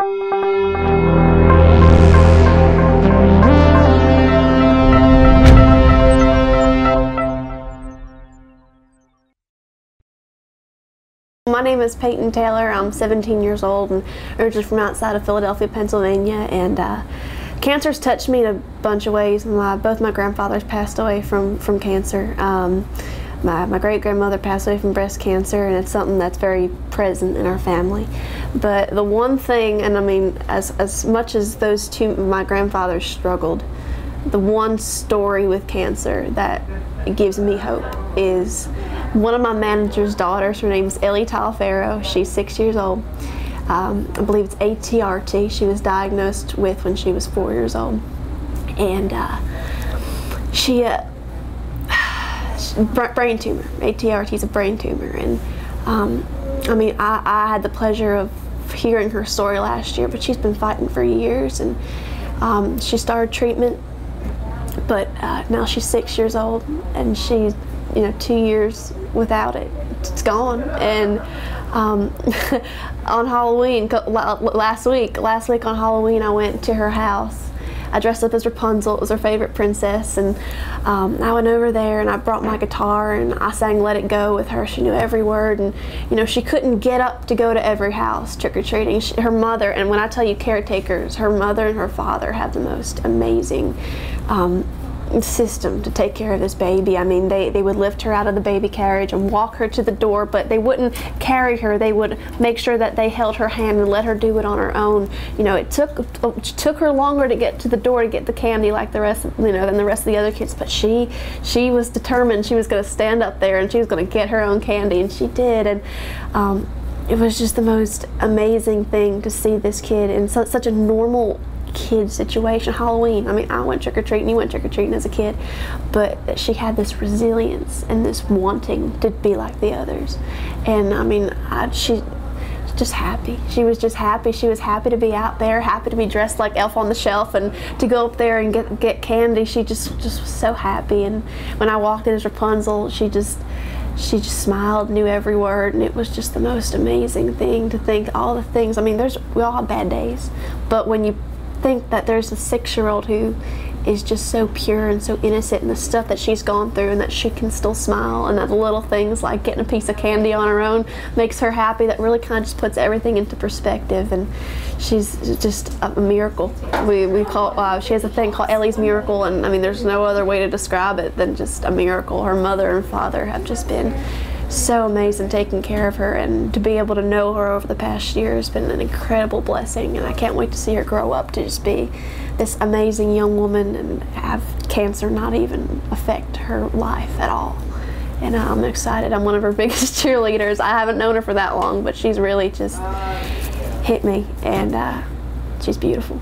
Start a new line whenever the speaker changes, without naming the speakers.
My name is Payton Taylor. I'm 17 years old and originally from outside of Philadelphia, Pennsylvania, and cancer's touched me in a bunch of ways. Both my grandfathers passed away from cancer. My great-grandmother passed away from breast cancer, and it's something that's very present in our family. But the one thing, and I mean, as much as those two, my grandfathers struggled, the one story with cancer that gives me hope is one of my manager's daughters. Her name's Ellie Talfero. She's 6 years old. I believe it's ATRT. She was diagnosed with when she was 4 years old, and brain tumor. ATRT is a brain tumor, and I mean, I had the pleasure of hearing her story last year, but she's been fighting for years, and she started treatment, but now she's 6 years old, and she's 2 years without it. It's gone. And on Halloween, last week on Halloween, I went to her house. I dressed up as Rapunzel. It was her favorite princess, and I went over there and I brought my guitar and I sang "Let It Go" with her. She knew every word, and she couldn't get up to go to every house trick-or-treating. Her mother, and when I tell you caretakers, her mother and her father have the most amazing system to take care of this baby. I mean, they would lift her out of the baby carriage and walk her to the door, but they wouldn't carry her. They would make sure that they held her hand and let her do it on her own. It took her longer to get to the door to get the candy like the rest, than the rest of the other kids, but she was determined. She was going to stand up there and she was going to get her own candy, and she did. And it was just the most amazing thing to see this kid in such a normal kid situation. Halloween, I mean, I went trick-or-treating, you went trick-or-treating as a kid, but she had this resilience and this wanting to be like the others. And I mean, she just happy. She was just happy. She was happy to be out there, happy to be dressed like Elf on the Shelf and to go up there and get candy. She just was so happy. And when I walked in as Rapunzel, she just smiled, knew every word, and it was just the most amazing thing to think all the things. I mean, we all have bad days, but when you think that there's a 6-year-old who is just so pure and so innocent, and the stuff that she's gone through, and that she can still smile, and that the little things like getting a piece of candy on her own makes her happy, that really kind of just puts everything into perspective. And she's just a miracle. We call she has a thing called Ellie's Miracle, and I mean, there's no other way to describe it than just a miracle. Her mother and father have just been so amazing taking care of her, and to be able to know her over the past year has been an incredible blessing, and I can't wait to see her grow up to just be this amazing young woman and have cancer not even affect her life at all. And I'm excited. I'm one of her biggest cheerleaders. I haven't known her for that long, but she's really just hit me, and she's beautiful.